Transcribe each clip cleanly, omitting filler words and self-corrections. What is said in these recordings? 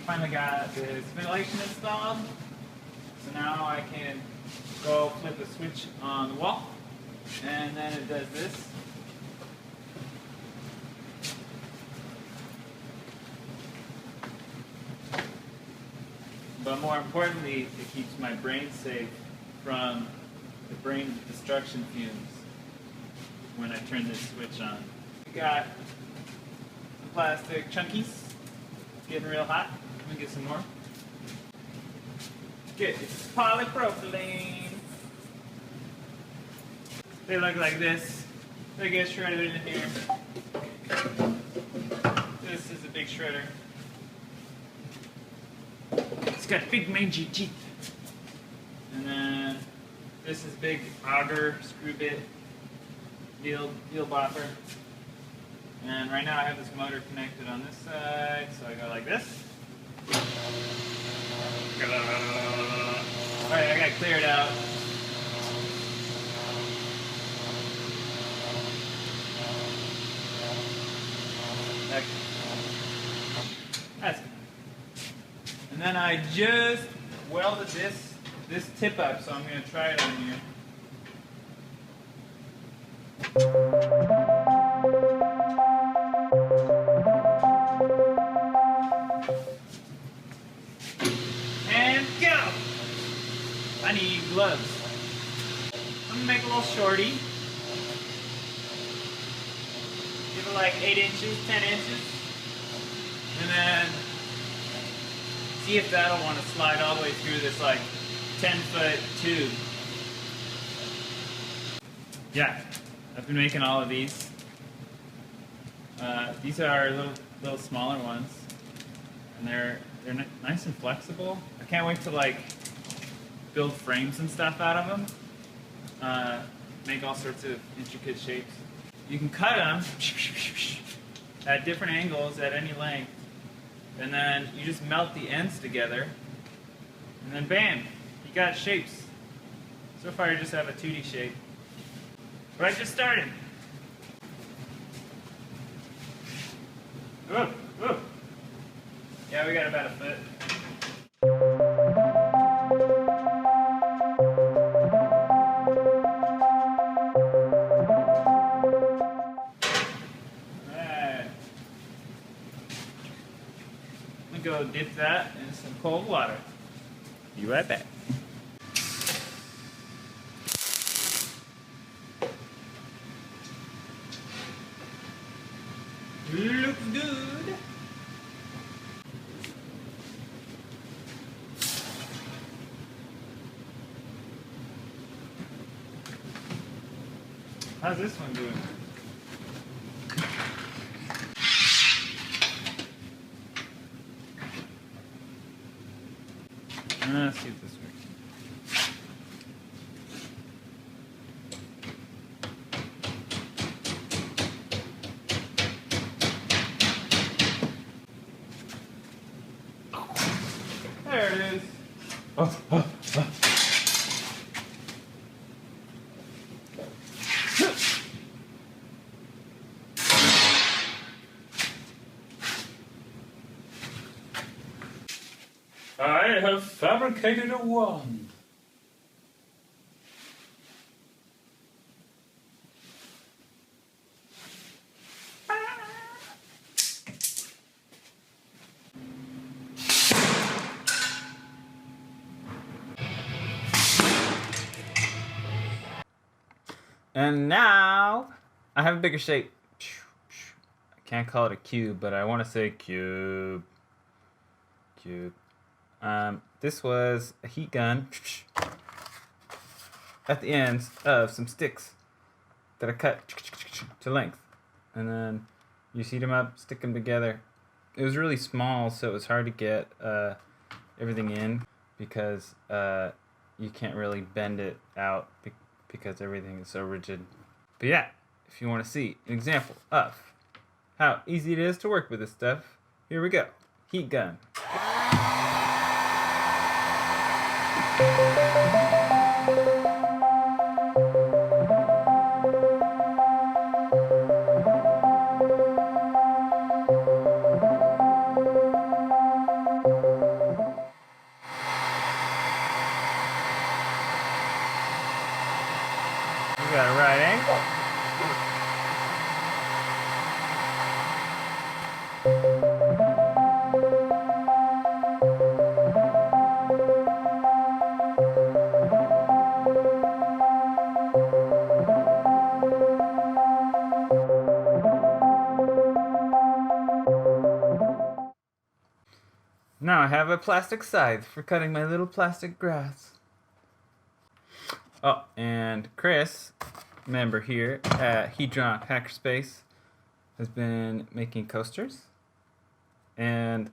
finally got this ventilation installed. So now I can go flip a switch on the wall, and then it does this. But more importantly, it keeps my brain safe from the brain destruction fumes when I turn this switch on. We got some plastic chunkies. It's getting real hot. Let me get some more. Good. It's polypropylene. They look like this. They get shredded in here. This is a big shredder. It's got big mangy teeth. And then this is big auger screw bit heel bopper. And right now I have this motor connected on this side, so I go like this. Alright, I gotta clear it out. That's good. And then I just welded this tip up, so I'm going to try it on here. And go! I need gloves. I'm going to make a little shorty. Give it like 8 inches, 10 inches. And then see if that'll want to slide all the way through this like 10-foot tube. Yeah, I've been making all of these. These are little smaller ones, and they're nice and flexible. I can't wait to like build frames and stuff out of them. Make all sorts of intricate shapes. You can cut them at different angles at any length. And then you just melt the ends together, and then bam, you got shapes. So far I just have a 2D shape. But I just started. Whoa, whoa. Yeah, we got about a foot. Go dip that in some cold water. Be right back. Looks good. How's this one doing? Let's see if this works. There it is. I have fabricated a wand. And now I have a bigger shape. I can't call it a cube, but I want to say cube. Cube. This was a heat gun at the ends of some sticks that I cut to length. And then you heat them up, stick them together. It was really small, so it was hard to get everything in because you can't really bend it out because everything is so rigid. But yeah, if you want to see an example of how easy it is to work with this stuff, here we go. Heat gun. Now I have a plastic scythe for cutting my little plastic grass. Oh, and Chris, member here at Hedron Hackerspace, has been making coasters. And,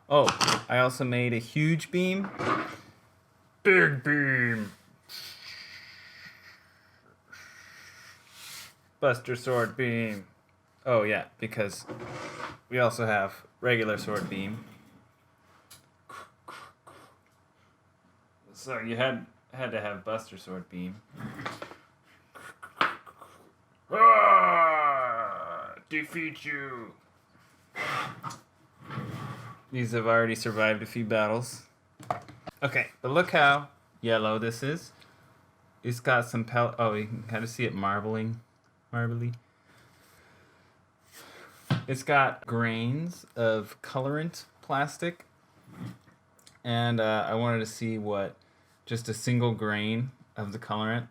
oh, I also made a huge beam. Big beam. Buster Sword Beam. Oh, yeah, because we also have regular Sword Beam. So you had to have Buster Sword Beam. Defeat you. These have already survived a few battles. Okay, but look how yellow this is. It's got some oh, you can kind of see it marbly. It's got grains of colorant plastic, and I wanted to see what just a single grain of the colorant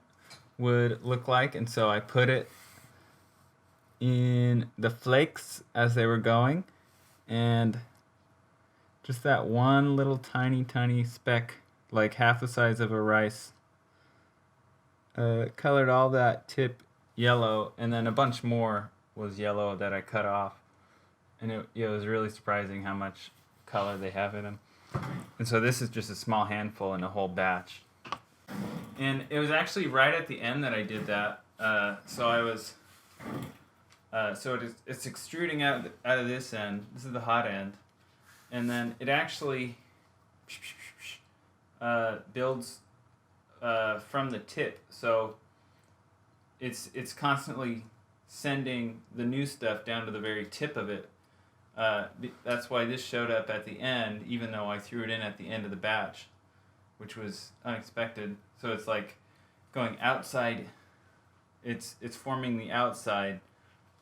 would look like, and so I put it in the flakes as they were going, and just that one little tiny speck, like half the size of a rice, colored all that tip yellow, and then a bunch more was yellow that I cut off, and it was really surprising how much color they have in them. And so this is just a small handful in a whole batch. And it was actually right at the end that I did that. So I was, it's extruding out of this end. This is the hot end, and then it actually builds from the tip. So it's constantly sending the new stuff down to the very tip of it. That's why this showed up at the end, even though I threw it in at the end of the batch, which was unexpected. So it's like going outside. It's forming the outside,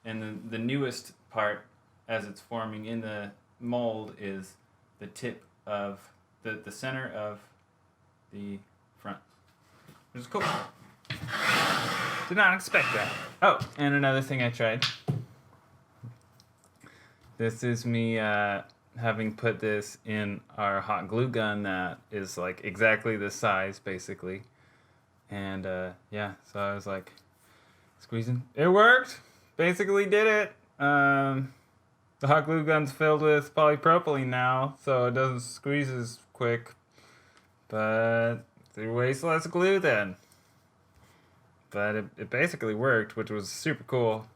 and the newest part, as it's forming in the mold, is the tip of the center of the front. Which is cool. Did not expect that. Oh, and another thing I tried. This is me having put this in our hot glue gun that is like exactly this size, basically. And yeah, so I was like squeezing. It worked. Basically did it. The hot glue gun's filled with polypropylene now, so it doesn't squeeze as quick. But they waste less glue then. But it basically worked, which was super cool.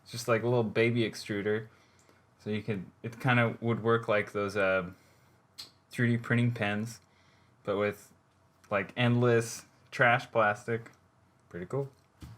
It's just like a little baby extruder. So it kind of would work like those 3D printing pens, but with like endless trash plastic. Pretty cool.